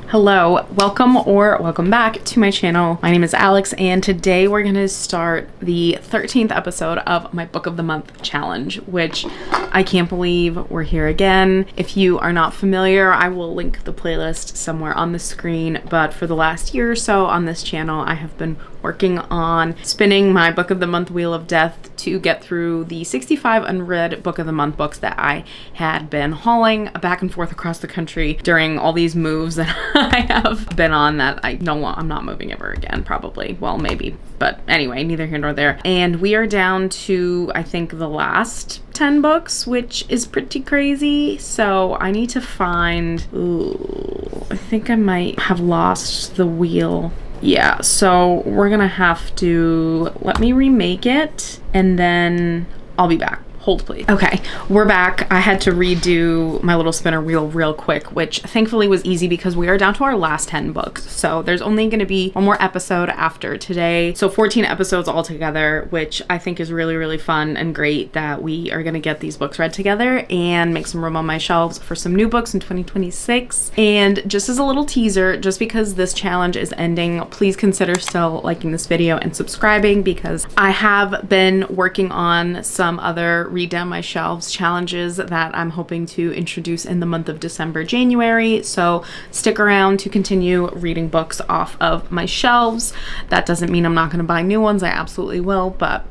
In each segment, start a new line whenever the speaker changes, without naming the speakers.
Hello, welcome back to my channel. My name is Alex, and today we're gonna start the 13th episode of my Book of the Month challenge, which I can't believe we're here again. If you are not familiar, I will link the playlist somewhere on the screen, but for the last year or so on this channel, I have been working on spinning my Book of the Month Wheel of Death to get through the 65 unread Book of the Month books that I had been hauling back and forth across the country during all these moves that I have been on that I'm not moving ever again, probably. Well, maybe. But anyway, neither here nor there. And we are down to, I think, the last 10 books, which is pretty crazy. So I need to find... Ooh, I think I might have lost the wheel. Yeah, so we're gonna have to let me remake it and then I'll be back. Hold please. Okay, we're back. I had to redo my little spinner wheel real quick, which thankfully was easy because we are down to our last 10 books. So there's only going to be one more episode after today. So 14 episodes altogether, which I think is really, really fun and great that we are going to get these books read together and make some room on my shelves for some new books in 2026. And just as a little teaser, just because this challenge is ending, please consider still liking this video and subscribing because I have been working on some other read down my shelves challenges that I'm hoping to introduce in the month of December, January. So stick around to continue reading books off of my shelves. That doesn't mean I'm not going to buy new ones. I absolutely will, but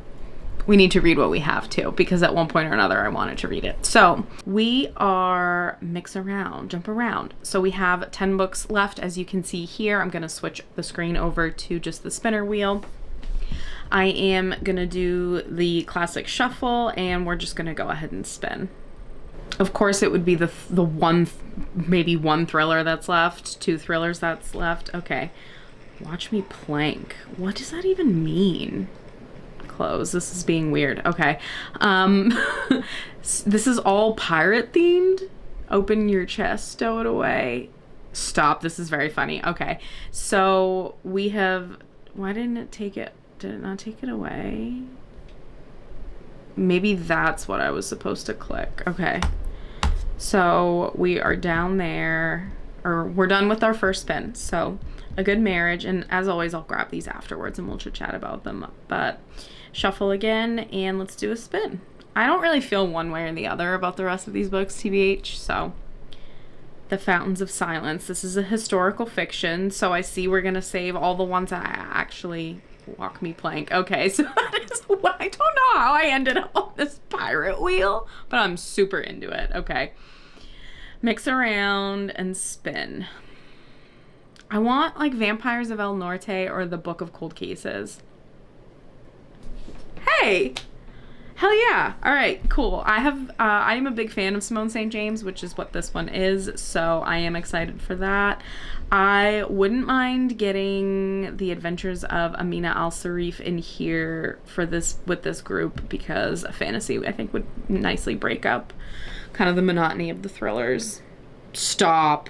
we need to read what we have too, because at one point or another I wanted to read it. So we are jump around. So we have 10 books left, as you can see here. I'm going to switch the screen over to just the spinner wheel. I am gonna do the classic shuffle and we're just gonna go ahead and spin. Of course it would be the one, maybe one thriller that's left, two thrillers that's left. Okay, watch me plank. What does that even mean? Close, this is being weird. Okay, this is all pirate themed. Open your chest, stow it away. Stop, this is very funny. Okay, so we have, why didn't it take it? Did it not take it away? Maybe that's what I was supposed to click. Okay. So we are down there, or we're done with our first spin. So A Good Marriage, and as always, I'll grab these afterwards and we'll chit chat about them. But shuffle again and let's do a spin. I don't really feel one way or the other about the rest of these books, TBH. So The Fountains of Silence. This is a historical fiction. So I see we're gonna save all the ones that I actually... Walk me plank. Okay, so that is what, I don't know how I ended up on this pirate wheel, but I'm super into it. Okay, mix around and spin. I want like Vampires of El Norte or the Book of Cold Cases. Hey, hell yeah. All right, cool. I am a big fan of Simone St. James, which is what this one is, so I am excited for that. I wouldn't mind getting The Adventures of Amina al-Sarif in here for this, with this group, because a fantasy I think would nicely break up kind of the monotony of the thrillers. Stop.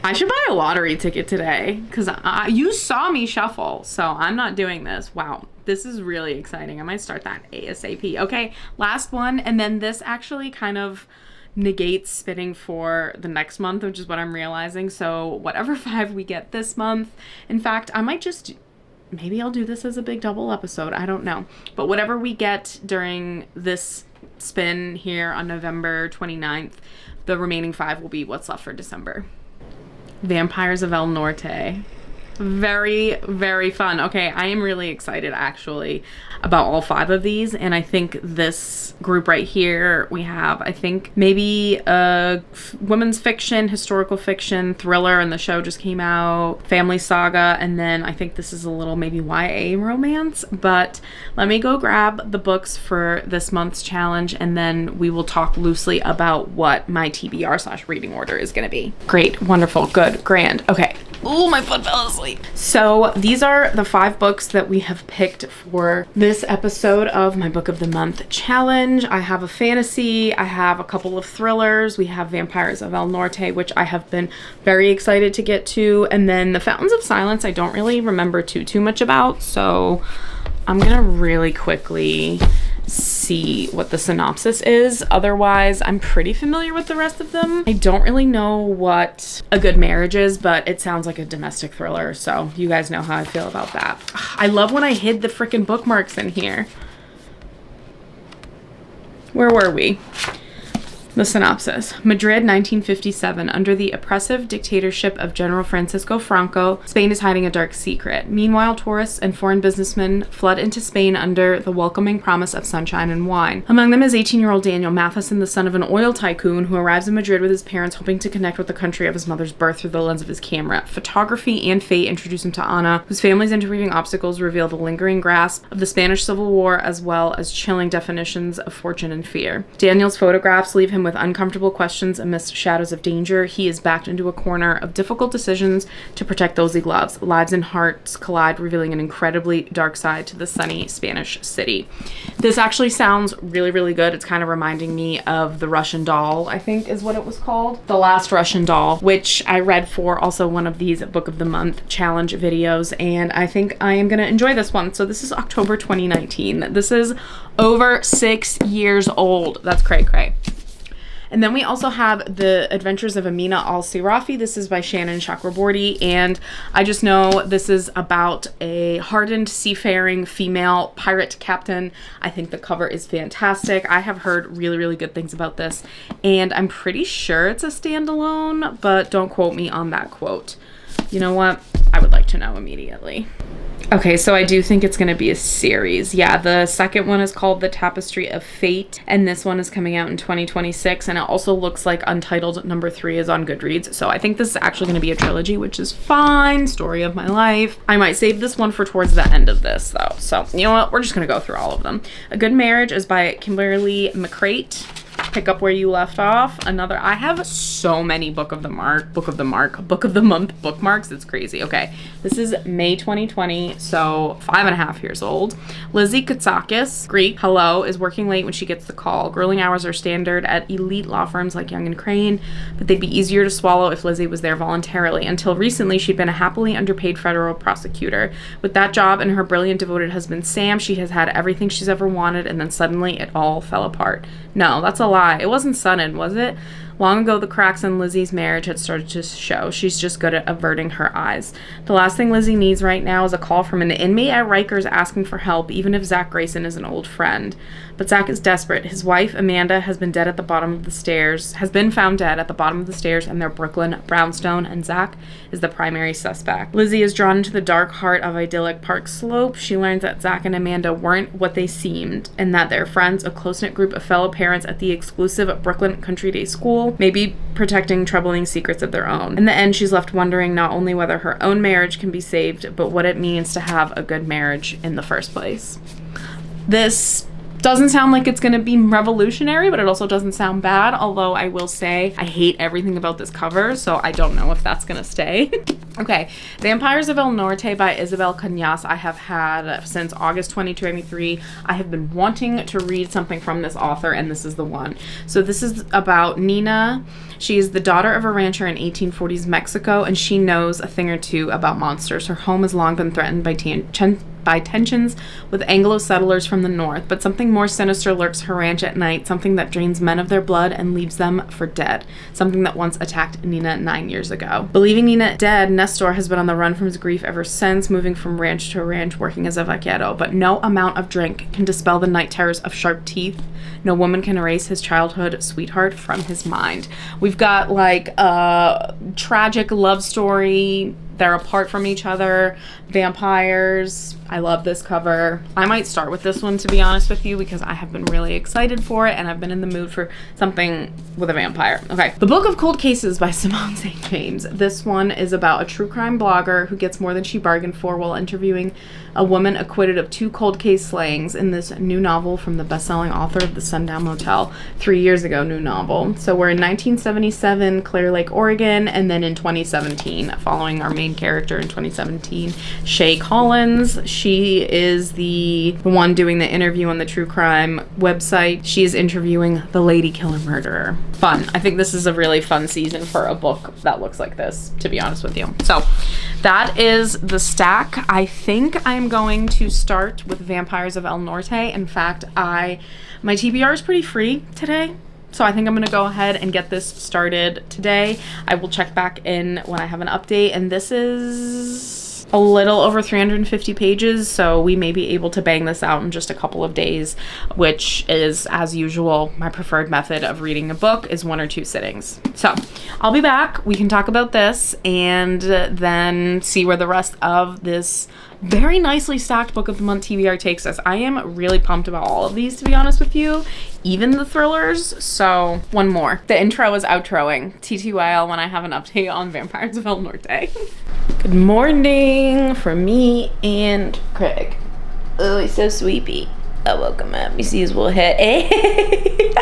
I should buy a lottery ticket today because you saw me shuffle, so I'm not doing this. Wow, this is really exciting. I might start that ASAP. Okay, last one, and then this actually kind of negates spinning for the next month, which is what I'm realizing. So whatever 5 we get this month, in fact, I might just, maybe I'll do this as a big double episode. I don't know. But whatever we get during this spin here on November 29th, the remaining 5 will be what's left for December. Vampires of El Norte. Very, very fun. Okay, I am really excited actually about all 5 of these, and I think this group right here, we have, I think, maybe a women's fiction, historical fiction, thriller, and the show just came out, family saga, and then I think this is a little maybe YA romance. But let me go grab the books for this month's challenge, and then we will talk loosely about what my TBR/reading order is going to be. Great, wonderful, good, grand. Okay. Oh, my foot fell asleep. So these are the 5 books that we have picked for this episode of my Book of the Month challenge. I have a fantasy, I have a couple of thrillers, we have Vampires of El Norte, which I have been very excited to get to, and then The Fountains of Silence I don't really remember too much about, so I'm gonna really quickly see what the synopsis is. Otherwise, I'm pretty familiar with the rest of them. I don't really know what A Good Marriage is, but it sounds like a domestic thriller, so you guys know how I feel about that. I love when I hid the freaking bookmarks in here. Where were we? The synopsis. Madrid, 1957. Under the oppressive dictatorship of General Francisco Franco, Spain is hiding a dark secret. Meanwhile, tourists and foreign businessmen flood into Spain under the welcoming promise of sunshine and wine. Among them is 18-year-old Daniel Matheson, the son of an oil tycoon who arrives in Madrid with his parents, hoping to connect with the country of his mother's birth through the lens of his camera. Photography and fate introduce him to Ana, whose family's interweaving obstacles reveal the lingering grasp of the Spanish Civil War, as well as chilling definitions of fortune and fear. Daniel's photographs leave him with uncomfortable questions amidst shadows of danger. He is backed into a corner of difficult decisions to protect those he loves. Lives and hearts collide, revealing an incredibly dark side to the sunny Spanish city. This actually sounds really, really good. It's kind of reminding me of The Russian Doll, I think is what it was called. The Last Russian Doll, which I read for also one of these Book of the Month challenge videos, and I think I am going to enjoy this one. So this is October 2019. This is over 6 years old. That's cray cray. And then we also have The Adventures of Amina Al-Sirafi. This is by Shannon Chakraborty, and I just know this is about a hardened seafaring female pirate captain. I think the cover is fantastic. I have heard really, really good things about this, and I'm pretty sure it's a standalone, but don't quote me on that quote. You know what? I would like to know immediately. Okay, so I do think it's going to be a series. Yeah, the second one is called The Tapestry of Fate, and this one is coming out in 2026, and it also looks like Untitled #3 is on Goodreads, so I think this is actually going to be a trilogy, which is fine. Story of my life. I might save this one for towards the end of this, though, so you know what? We're just going to go through all of them. A Good Marriage is by Kimberly McCrate. Pick up where you left off. I have so many Book of the Month bookmarks. It's crazy. Okay, this is May 2020, so 5.5 years old. Lizzie Katsakis, Greek, hello, is working late when she gets the call. Grilling hours are standard at elite law firms like Young & Crane, but they'd be easier to swallow if Lizzie was there voluntarily. Until recently, she'd been a happily underpaid federal prosecutor. With that job and her brilliant, devoted husband, Sam, she has had everything she's ever wanted, and then suddenly it all fell apart. No, that's a lie. It wasn't sudden, was it? Long ago, the cracks in Lizzie's marriage had started to show. She's just good at averting her eyes. The last thing Lizzie needs right now is a call from an inmate at Rikers asking for help, even if Zach Grayson is an old friend. But Zach is desperate. His wife, Amanda, has been found dead at the bottom of the stairs in their Brooklyn brownstone, and Zach is the primary suspect. Lizzie is drawn into the dark heart of idyllic Park Slope. She learns that Zach and Amanda weren't what they seemed, and that their friends, a close-knit group of fellow parents at the exclusive Brooklyn Country Day School, may be protecting troubling secrets of their own. In the end, she's left wondering not only whether her own marriage can be saved, but what it means to have a good marriage in the first place. This doesn't sound like it's going to be revolutionary, but it also doesn't sound bad, although I will say I hate everything about this cover, so I don't know if that's going to stay. Okay, Vampires of El Norte by Isabel Cañas. I have had since August 2023. I have been wanting to read something from this author, and this is the one. So this is about Nina. She is the daughter of a rancher in 1840s Mexico, and she knows a thing or two about monsters. Her home has long been threatened by tensions with Anglo settlers from the north, but something more sinister lurks her ranch at night, something that drains men of their blood and leaves them for dead, something that once attacked Nina 9 years ago. Believing Nina dead, Nestor has been on the run from his grief ever since, moving from ranch to ranch, working as a vaquero, but no amount of drink can dispel the night terrors of sharp teeth. No woman can erase his childhood sweetheart from his mind. We've got like a tragic love story. They're apart from each other. Vampires. I love this cover. I might start with this one, to be honest with you, because I have been really excited for it and I've been in the mood for something with a vampire. Okay. The Book of Cold Cases by Simone St. James. This one is about a true crime blogger who gets more than she bargained for while interviewing a woman acquitted of 2 cold case slayings in this new novel from the best-selling author of The Sundown Motel. 3 years ago, new novel. So we're in 1977, Clear Lake, Oregon, and then in 2017, following our main character in 2017, Shay Collins. She is the one doing the interview on the true crime website. She is interviewing the lady killer murderer. Fun. I think this is a really fun season for a book that looks like this, to be honest with you. So that is the stack. I think I'm going to start with Vampires of El Norte. In fact, my TBR is pretty free today, so I think I'm gonna go ahead and get this started today. I will check back in when I have an update, and this is a little over 350 pages, so we may be able to bang this out in just a couple of days, which is, as usual, my preferred method of reading a book is 1 or 2 sittings. So I'll be back. We can talk about this and then see where the rest of this very nicely stacked book of the month TBR takes us. I am really pumped about all of these, to be honest with you, even the thrillers. So one more. The intro is outroing. TTYL when I have an update on Vampires of El Norte. Good morning from me and Craig. Oh, he's so sweepy. Oh, welcome up. You see his little head. Hey.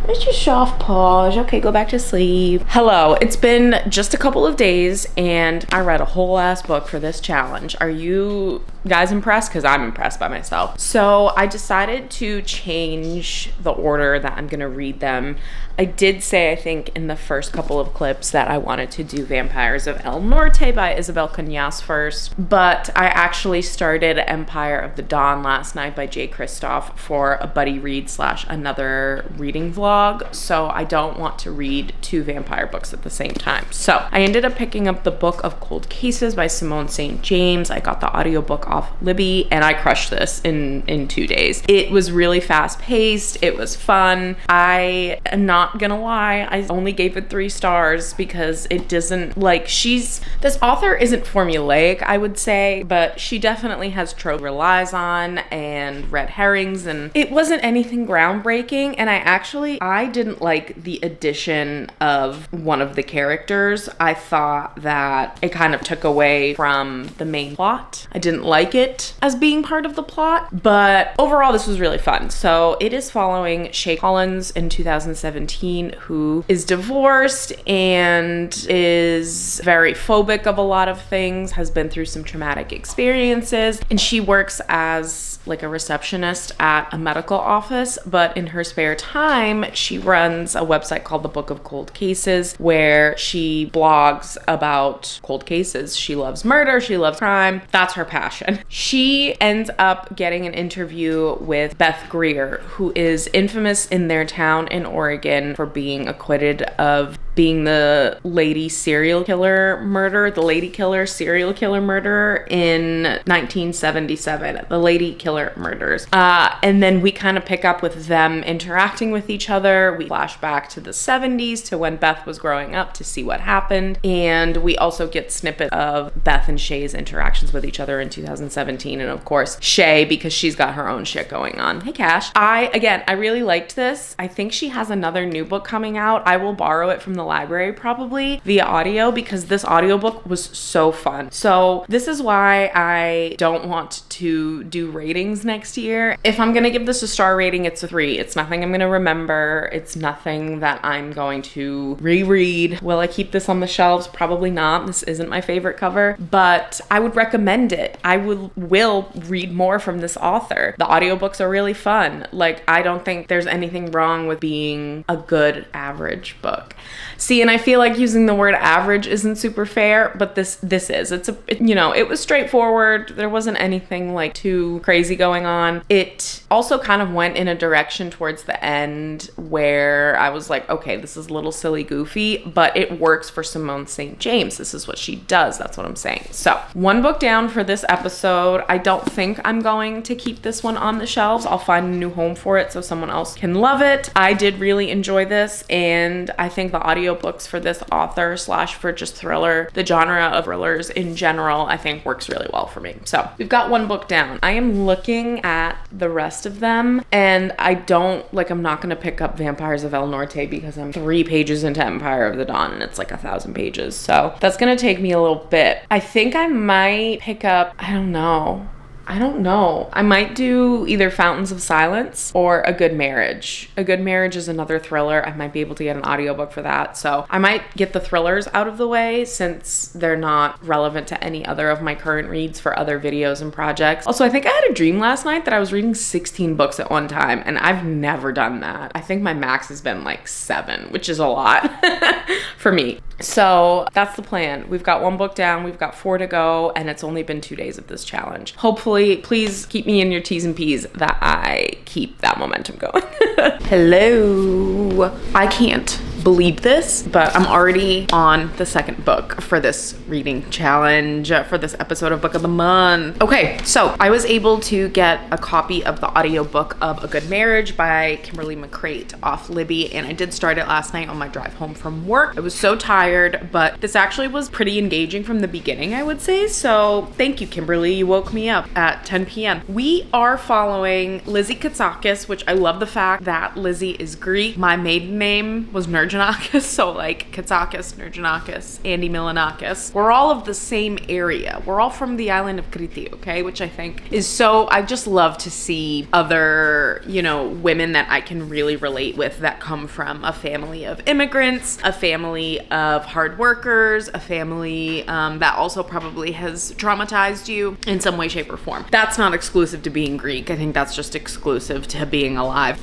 Where's your soft paws? Okay, go back to sleep. Hello, it's been just a couple of days and I read a whole ass book for this challenge. Are you guys impressed? Because I'm impressed by myself. So I decided to change the order that I'm gonna read them. I did say, I think, in the first couple of clips that I wanted to do Vampires of El Norte by Isabel Cañas first, but I actually started Empire of the Dawn last night by Jay Kristoff for a buddy read / another reading vlog, so I don't want to read 2 vampire books at the same time. So I ended up picking up the Book of Cold Cases by Simone St. James. I got the audiobook off Libby and I crushed this in 2 days. It was really fast paced. It was fun. I am not gonna lie, I only gave it 3 stars because it doesn't, like, this author isn't formulaic, I would say, but she definitely has trope relies on and red herrings, and it wasn't anything groundbreaking. And I didn't like the addition of one of the characters. I thought that it kind of took away from the main plot. I didn't like it as being part of the plot, but overall this was really fun. So it is following Shay Collins in 2017, who is divorced and is very phobic of a lot of things, has been through some traumatic experiences, and she works as like a receptionist at a medical office, but in her spare time she runs a website called the Book of Cold Cases where she blogs about cold cases. She loves murder, she loves crime, that's her passion. She ends up getting an interview with Beth Greer, who is infamous in their town in Oregon for being acquitted of being the lady serial killer murderer in 1977, the lady killer murders. And then we kind of pick up with them interacting with each other. We flash back to the 70s to when Beth was growing up to see what happened. And we also get snippet of Beth and Shay's interactions with each other in 2017. And of course, Shay, because she's got her own shit going on. Hey, Cash. I really liked this. I think she has another new book coming out. I will borrow it from the library probably via audio because this audiobook was so fun. So this is why I don't want to do ratings next year. If I'm gonna give this a star rating, it's a 3. It's nothing I'm gonna remember. It's nothing that I'm going to reread. Will I keep this on the shelves? Probably not. This isn't my favorite cover, but I would recommend it. I will read more from this author. The audiobooks are really fun. Like, I don't think there's anything wrong with being a good average book. See, and I feel like using the word average isn't super fair, but this is. It was straightforward. There wasn't anything like too crazy going on. It also kind of went in a direction towards the end where I was like, okay, this is a little silly goofy, but it works for Simone St. James. This is what she does. That's what I'm saying. So 1 book down for this episode. I don't think I'm going to keep this one on the shelves. I'll find a new home for it so someone else can love it. I did really enjoy this, and I think the audiobooks for this author / for just thriller, the genre of thrillers in general, I think works really well for me. So we've got 1 book down. I am looking at the rest of them, and I'm not gonna pick up Vampires of El Norte because I'm 3 pages into Empire of the Dawn and it's like 1,000 pages. So that's gonna take me a little bit. I think I might pick up, I don't know. I might do either Fountains of Silence or A Good Marriage. A Good Marriage is another thriller. I might be able to get an audiobook for that. So I might get the thrillers out of the way since they're not relevant to any other of my current reads for other videos and projects. Also, I think I had a dream last night that I was reading 16 books at one time, and I've never done that. I think my max has been like 7, which is a lot for me. So that's the plan. We've got 1 book down, we've got 4 to go, and it's only been 2 days of this challenge. Hopefully, please keep me in your T's and P's that I keep that momentum going. Hello. I can't believe this, but I'm already on the 2nd book for this reading challenge for this episode of Book of the Month. Okay, so I was able to get a copy of the audiobook of A Good Marriage by Kimberly McCrate off Libby, and I did start it last night on my drive home from work. I was so tired, but this actually was pretty engaging from the beginning, I would say. So thank you, Kimberly. You woke me up at 10 p.m. We are following Lizzie Katsakis, which I love the fact that Lizzie is Greek. My maiden name was Nurjanakis, so like Katsakis, Nurjanakis, Andy Milanakis. We're all of the same area. We're all from the island of Kriti, okay? Which I think is so, I just love to see other, you know, women that I can really relate with that come from a family of immigrants, a family of hard workers, a family that also probably has traumatized you in some way, shape, or form. That's not exclusive to being Greek. I think that's just exclusive to being alive.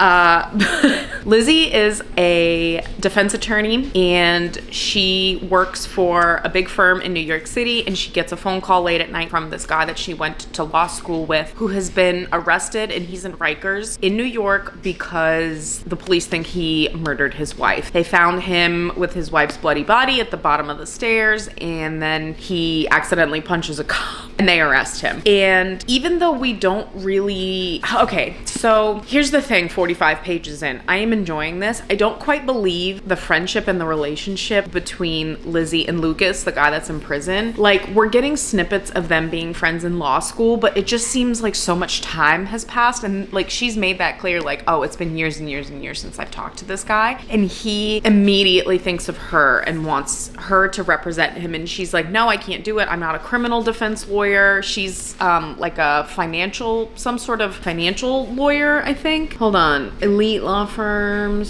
Lizzie is a defense attorney, and she works for a big firm in New York City, and she gets a phone call late at night from this guy that she went to law school with, who has been arrested, and he's in Rikers in New York because the police think he murdered his wife. They found him with his wife's bloody body at the bottom of the stairs, and then he accidentally punches a cop, and they arrest him. And even though we don't really... Okay, so here's the thing, 45 pages in. I am enjoying this. I don't quite believe the friendship and the relationship between Lizzie and Lucas, the guy that's in prison. Like, we're getting snippets of them being friends in law school, but it just seems like so much time has passed, and like she's made that clear, like, oh, it's been years and years and years since I've talked to this guy, and he immediately thinks of her and wants her to represent him, and she's like, no, I can't do it. I'm not a criminal defense lawyer. She's like a some sort of financial lawyer, I think. Hold on. Elite law firms.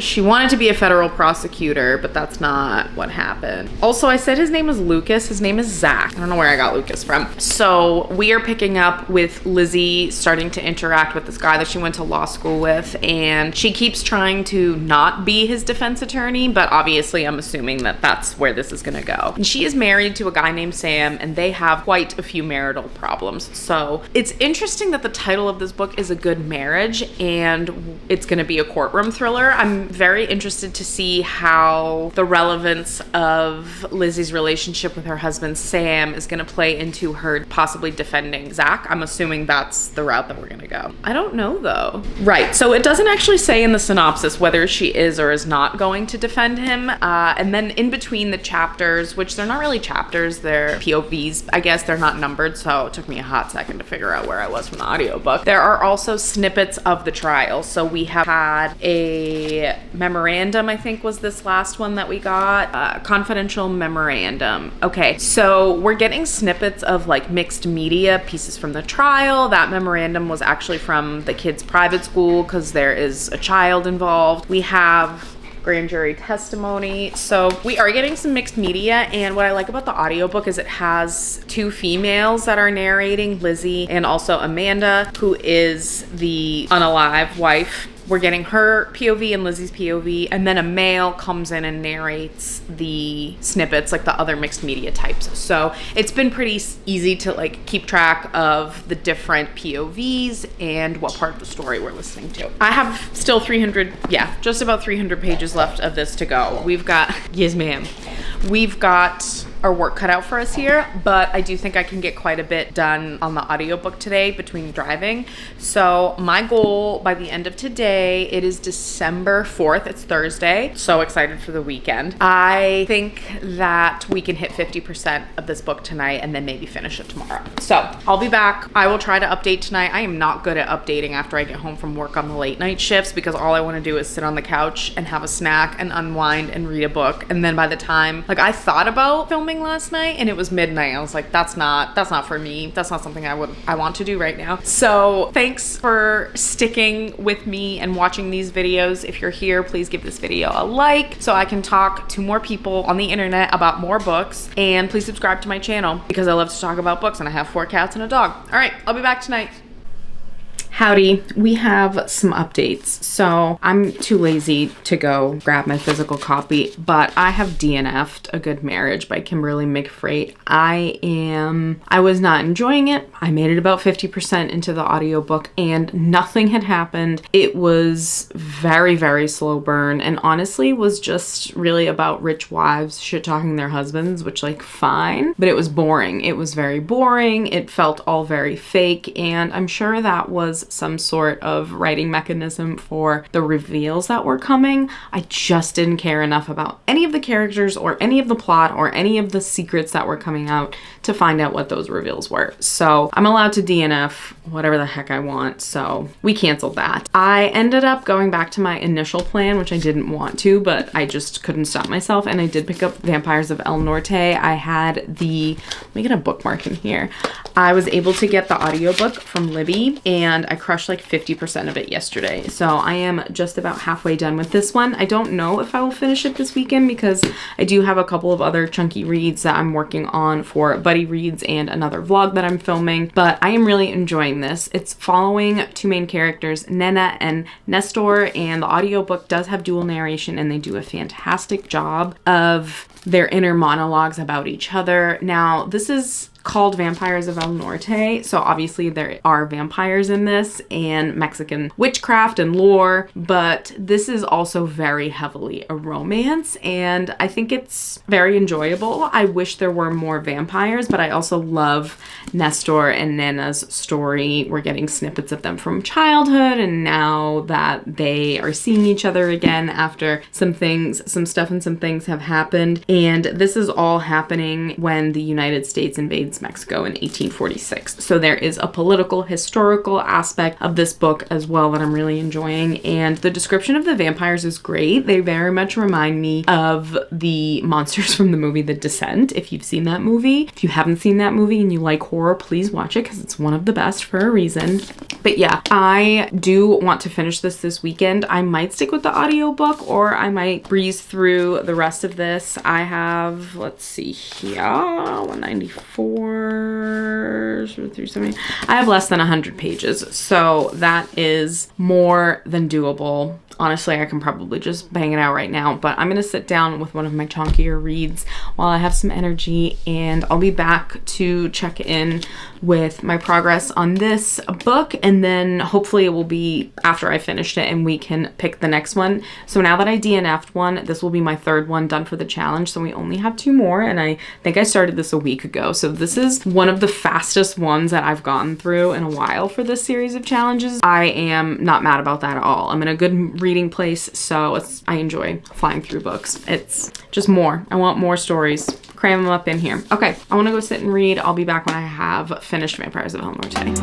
She wanted to be a federal prosecutor, but that's not what happened. Also, I said his name is Lucas. His name is Zach. I don't know where I got Lucas from. So we are picking up with Lizzie starting to interact with this guy that she went to law school with, and she keeps trying to not be his defense attorney, but obviously I'm assuming that that's where this is gonna go. And she is married to a guy named Sam, and they have quite a few marital problems. So it's interesting that the title of this book is A Good Marriage, and it's gonna be a courtroom thriller. I'm very interested to see how the relevance of Lizzie's relationship with her husband Sam is gonna play into her possibly defending Zach. I'm assuming that's the route that we're gonna go. I don't know though. Right, so it doesn't actually say in the synopsis whether she is or is not going to defend him. And then in between the chapters, which they're not really chapters, they're POVs, I guess they're not numbered, so it took me a hot second to figure out where I was from the audiobook. There are also snippets of the trial. So we have had a memorandum, I think was this last one that we got, confidential memorandum. Okay, so we're getting snippets of like mixed media pieces from the trial. That memorandum was actually from the kids' private school because there is a child involved. We have grand jury testimony. So we are getting some mixed media, and what I like about the audiobook is it has 2 females that are narrating, Lizzie and also Amanda, who is the unalive wife. We're getting her POV and Lizzie's POV, and then a male comes in and narrates the snippets, like the other mixed media types. So it's been pretty easy to like keep track of the different POVs and what part of the story we're listening to. I have still just about 300 pages left of this to go. We've got, yes ma'am, we've got our work cut out for us here, but I do think I can get quite a bit done on the audiobook today between driving. So my goal by the end of today, it is December 4th, it's Thursday. So excited for the weekend. I think that we can hit 50% of this book tonight and then maybe finish it tomorrow. So I'll be back. I will try to update tonight. I am not good at updating after I get home from work on the late night shifts because all I want to do is sit on the couch and have a snack and unwind and read a book. And then by the time, like I thought about filming last night and it was midnight. I was like, that's not for me. That's not something I want to do right now. So thanks for sticking with me and watching these videos. If you're here, please give this video a like so I can talk to more people on the internet about more books, and please subscribe to my channel because I love to talk about books and I have 4 cats and a dog. All right, I'll be back tonight. Howdy, we have some updates. So I'm too lazy to go grab my physical copy, but I have DNF'd A Good Marriage by Kimberly McFreight. I was not enjoying it. I made it about 50% into the audiobook and nothing had happened. It was very, very slow burn and honestly was just really about rich wives shit-talking their husbands, which like fine, but it was boring. It was very boring. It felt all very fake, and I'm sure that was some sort of writing mechanism for the reveals that were coming. I just didn't care enough about any of the characters or any of the plot or any of the secrets that were coming out to find out what those reveals were. So I'm allowed to DNF whatever the heck I want, so we canceled that. I ended up going back to my initial plan, which I didn't want to, but I just couldn't stop myself, and I did pick up Vampires of El Norte. I had let me get a bookmark in here. I was able to get the audiobook from Libby, and I crushed like 50% of it yesterday. So I am just about halfway done with this one. I don't know if I will finish it this weekend because I do have a couple of other chunky reads that I'm working on for Buddy Reads and another vlog that I'm filming, but I am really enjoying this. It's following two main characters, Nena and Nestor, and the audiobook does have dual narration and they do a fantastic job of their inner monologues about each other. Now, this is called Vampires of El Norte, so obviously there are vampires in this and Mexican witchcraft and lore, but this is also very heavily a romance, and I think it's very enjoyable. I wish there were more vampires, but I also love Nestor and Nena's story. We're getting snippets of them from childhood, and now that they are seeing each other again after some stuff have happened, and this is all happening when the United States invades Mexico in 1846. So there is a political, historical aspect of this book as well that I'm really enjoying, and the description of the vampires is great. They very much remind me of the monsters from the movie The Descent, if you've seen that movie. If you haven't seen that movie and you like horror, please watch it because it's one of the best for a reason. But yeah, I do want to finish this weekend. I might stick with the audiobook or I might breeze through the rest of this. I have, let's see here, 194 through 70. I have less than 100 pages, so that is more than doable. Honestly, I can probably just bang it out right now, but I'm gonna sit down with one of my chunkier reads while I have some energy, and I'll be back to check in with my progress on this book, and then hopefully it will be after I finished it and we can pick the next one. So now that I DNF'd one, this will be my third one done for the challenge, so we only have two more, and I think I started this a week ago. So this is one of the fastest ones that I've gotten through in a while for this series of challenges. I am not mad about that at all. I'm in a good reading place, so I enjoy flying through books. It's just more. I want more stories. Cram them up in here. Okay, I want to go sit and read. I'll be back when I have finished Vampires of El Norte.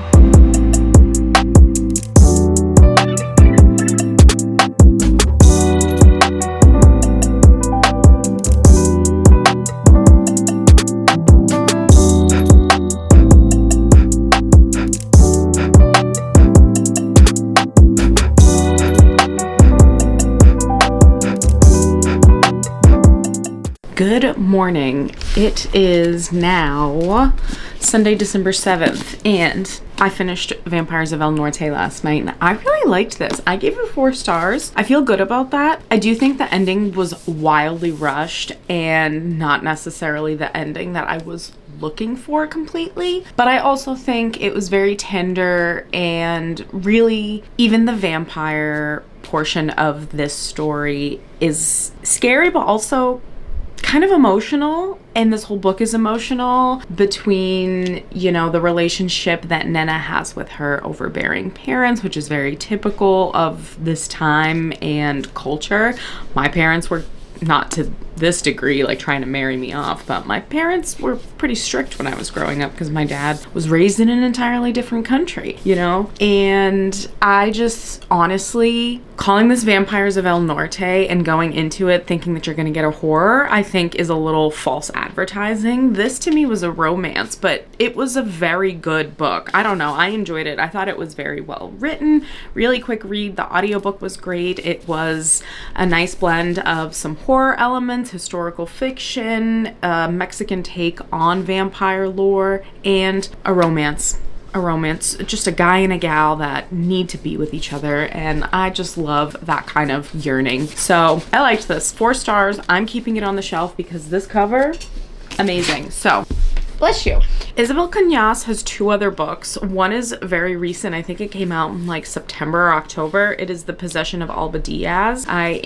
Good morning. It is now Sunday, December 7th, and I finished Vampires of El Norte last night, and I really liked this. I gave it 4 stars. I feel good about that. I do think the ending was wildly rushed and not necessarily the ending that I was looking for completely, but I also think it was very tender, and really even the vampire portion of this story is scary, but also kind of emotional, and this whole book is emotional between, you know, the relationship that Nena has with her overbearing parents, which is very typical of this time and culture. My parents were not to this degree, like trying to marry me off, but my parents were pretty strict when I was growing up because my dad was raised in an entirely different country, you know? And I just honestly, calling this Vampires of El Norte and going into it thinking that you're gonna get a horror, I think is a little false advertising. This to me was a romance, but it was a very good book. I don't know, I enjoyed it. I thought it was very well written, really quick read. The audiobook was great. It was a nice blend of some horror elements, historical fiction, a Mexican take on vampire lore, and a romance. a romance, just a guy and a gal that need to be with each other, and I just love that kind of yearning. So I liked this. 4 stars. I'm keeping it on the shelf because this cover, amazing. So bless you. Isabel Cañas has 2 other books. One is very recent. I think it came out in like September or October. It is The Possession of Alba Diaz. I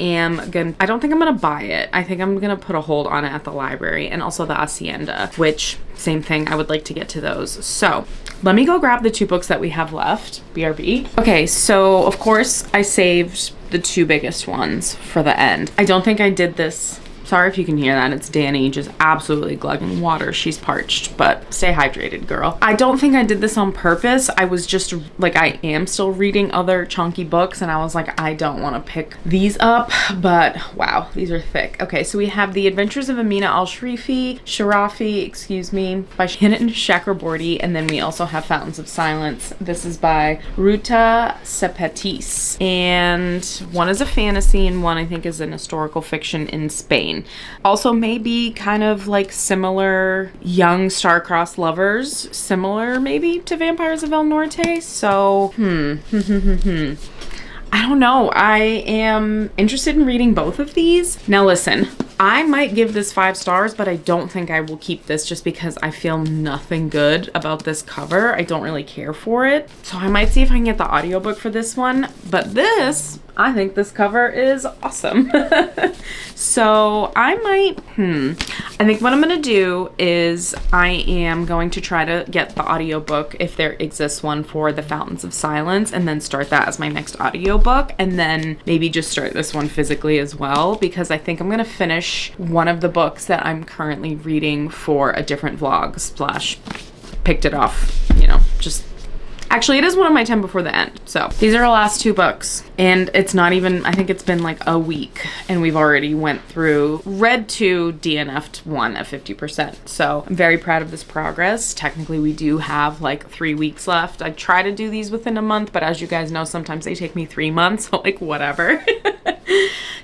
don't think I'm gonna buy it. I think I'm gonna put a hold on it at the library, and also The Hacienda, which same thing. I would like to get to those. So let me go grab the 2 books that we have left. BRB. Okay, so of course I saved the 2 biggest ones for the end. I don't think I did this. Sorry if you can hear that. It's Danny just absolutely glugging water. She's parched, but stay hydrated, girl. I don't think I did this on purpose. I was just like, I am still reading other chunky books, and I was like, I don't want to pick these up, but wow, these are thick. Okay, so we have The Adventures of Amina Sharafi, excuse me, by Shannon Chakraborty, and then we also have Fountains of Silence. This is by Ruta Sepetys, and one is a fantasy and one I think is an historical fiction in Spain. Also maybe kind of like similar young star-crossed lovers, similar maybe to Vampires of El Norte. So, I don't know. I am interested in reading both of these. Now listen, I might give this 5 stars, but I don't think I will keep this just because I feel nothing good about this cover. I don't really care for it. So I might see if I can get the audiobook for this one. But this, I think this cover is awesome. So I might, I think what I'm gonna do is I am going to try to get the audiobook if there exists one for The Fountains of Silence, and then start that as my next audiobook, and then maybe just start this one physically as well, because I think I'm gonna finish one of the books that I'm currently reading for a different vlog slash picked it off, you know, just actually it is one of my 10 before the end. So these are our last 2 books, and it's not even, I think it's been like a week and we've already read 2, DNF'd 1 at 50%. So I'm very proud of this progress. Technically we do have like 3 weeks left. I try to do these within a month, but as you guys know, sometimes they take me 3 months, so like whatever.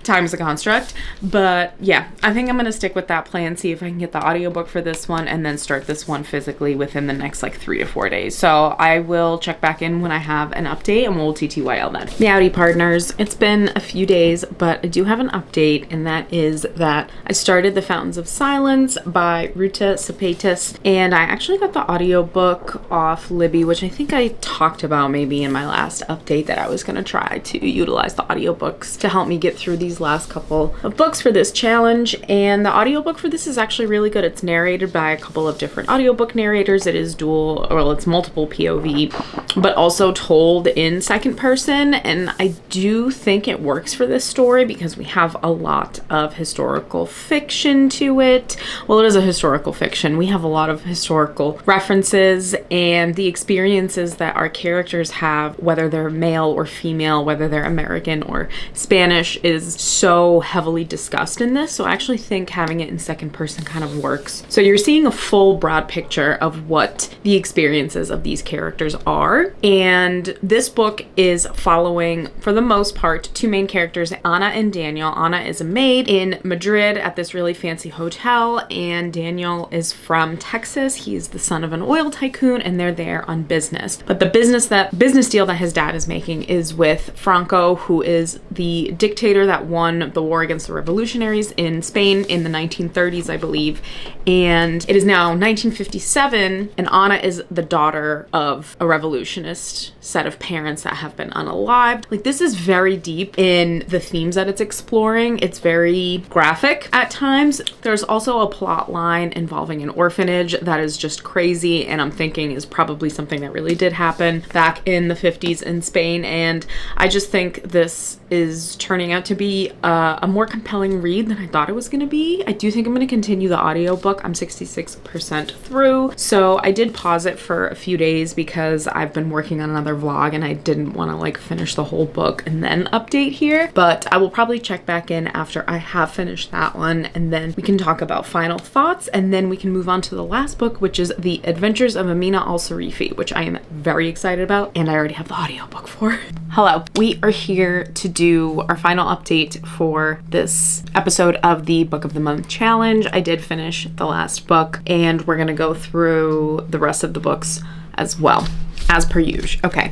Time is a construct. But yeah, I think I'm gonna stick with that plan, see if I can get the audiobook for this one, and then start this one physically within the next like 3 to 4 days. So I will check back in when I have an update, and we'll TTYL then. Howdy partners, it's been a few days, but I do have an update, and that is that I started The Fountains of Silence by Ruta Sepetys, and I actually got the audiobook off Libby, which I think I talked about maybe in my last update, that I was gonna try to utilize the audiobooks to help me get through these last couple of books for this challenge. And the audiobook for this is actually really good. It's narrated by a couple of different audiobook narrators. It is it's multiple POV, but also told in second person, and I do think it works for this story because we have a lot of historical fiction to it. Well, it is a historical fiction. We have a lot of historical references, and the experiences that our characters have, whether they're male or female, whether they're American or Spanish, is so heavily discussed in this. So I actually think having it in second person kind of works. So you're seeing a full broad picture of what the experiences of these characters are. And this book is following, for the most part, 2 main characters, Anna and Daniel. Anna is a maid in Madrid at this really fancy hotel, and Daniel is from Texas. He is the son of an oil tycoon, and they're there on business. But the business deal that his dad is making is with Franco, who is the dictator that won the war against the revolutionaries in Spain in the 1930s, I believe. And it is now 1957, and Anna is the daughter of a revolutionist set of parents that have been unalived. Like, this is very deep in the themes that it's exploring. It's very graphic at times. There's also a plot line involving an orphanage that is just crazy, and I'm thinking is probably something that really did happen back in the 50s in Spain. And I just think this is turning out to be a more compelling read than I thought it was going to be. I do think I'm going to continue the audiobook. I'm 66% through. So I did pause it for a few days because I've been working on another vlog and I didn't want to like finish the whole book and then update here. But I will probably check back in after I have finished that one, and then we can talk about final thoughts, and then we can move on to the last book, which is The Adventures of Amina al-Sarifi, which I am very excited about, and I already have the audiobook for. Hello, we are here to do our final update for this episode of the Book of the Month challenge. I did finish the last book, and we're gonna go through the rest of the books as well. as per usual. Okay.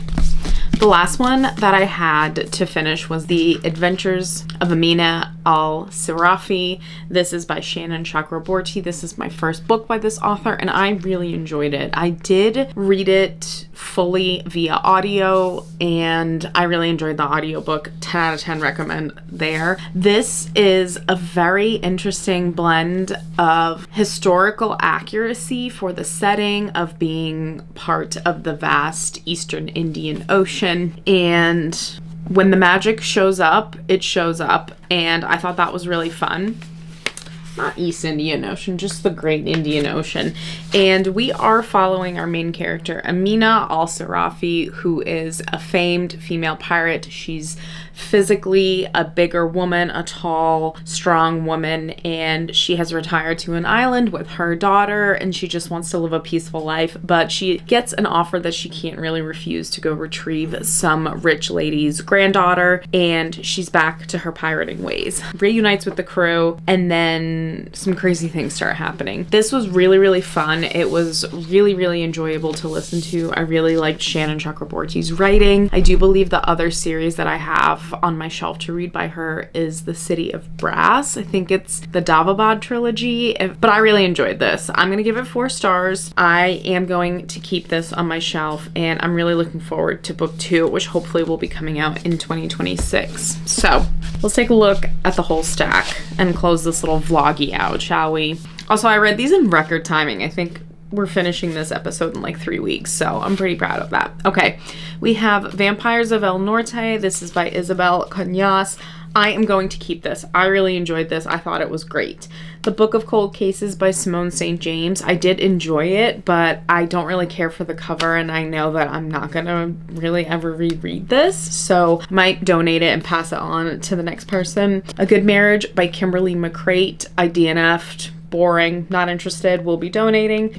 The last one that I had to finish was The Adventures of Amina al-Sirafi. This is by Shannon Chakraborty. This is my first book by this author, and I really enjoyed it. I did read it fully via audio, and I really enjoyed the audiobook. 10 out of 10 recommend there. This is a very interesting blend of historical accuracy for the setting of being part of the vast Eastern Indian Ocean. And when the magic shows up, it shows up. And I thought that was really fun. Not East Indian Ocean, just the Great Indian Ocean. And we are following our main character, Amina al-Sirafi, who is a famed female pirate. She's physically a bigger woman, a tall, strong woman, and she has retired to an island with her daughter, and she just wants to live a peaceful life. But she gets an offer that she can't really refuse to go retrieve some rich lady's granddaughter, and she's back to her pirating ways. Reunites with the crew, and then some crazy things start happening. This was really, really fun. It was really, really enjoyable to listen to. I really liked Shannon Chakraborty's writing. I do believe the other series that I have on my shelf to read by her is The City of Brass. I think it's the Davabad trilogy, but I really enjoyed this. I'm going to give it 4 stars. I am going to keep this on my shelf, and I'm really looking forward to book 2, which hopefully will be coming out in 2026. So let's take a look at the whole stack and close this little vloggy out, shall we? Also, I read these in record timing. I think we're finishing this episode in like 3 weeks, so I'm pretty proud of that. Okay, we have Vampires of El Norte. This is by Isabel Cañas. I am going to keep this. I really enjoyed this. I thought it was great. The Book of Cold Cases by Simone St. James. I did enjoy it, but I don't really care for the cover, and I know that I'm not gonna really ever reread this, so I might donate it and pass it on to the next person. A Good Marriage by Kimberly McCrate. I DNF'd. Boring, not interested, will be donating.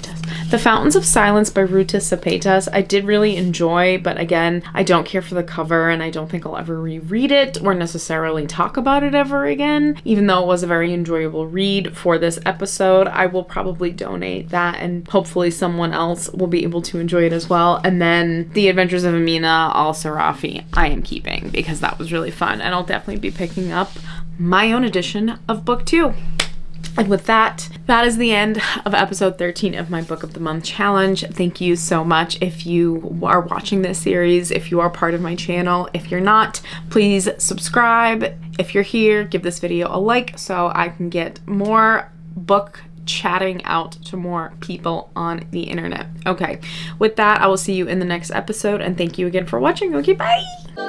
The Fountains of Silence by Ruta Cepetas. I did really enjoy, but again, I don't care for the cover, and I don't think I'll ever reread it or necessarily talk about it ever again. Even though it was a very enjoyable read for this episode, I will probably donate that, and hopefully someone else will be able to enjoy it as well. And then The Adventures of Amina al-Sirafi, I am keeping because that was really fun, and I'll definitely be picking up my own edition of book 2. And with that, that is the end of episode 13 of my Book of the Month challenge. Thank you so much if you are watching this series, if you are part of my channel. If you're not, please subscribe. If you're here, give this video a like so I can get more book chatting out to more people on the internet. Okay, with that, I will see you in the next episode, and thank you again for watching. Okay, bye!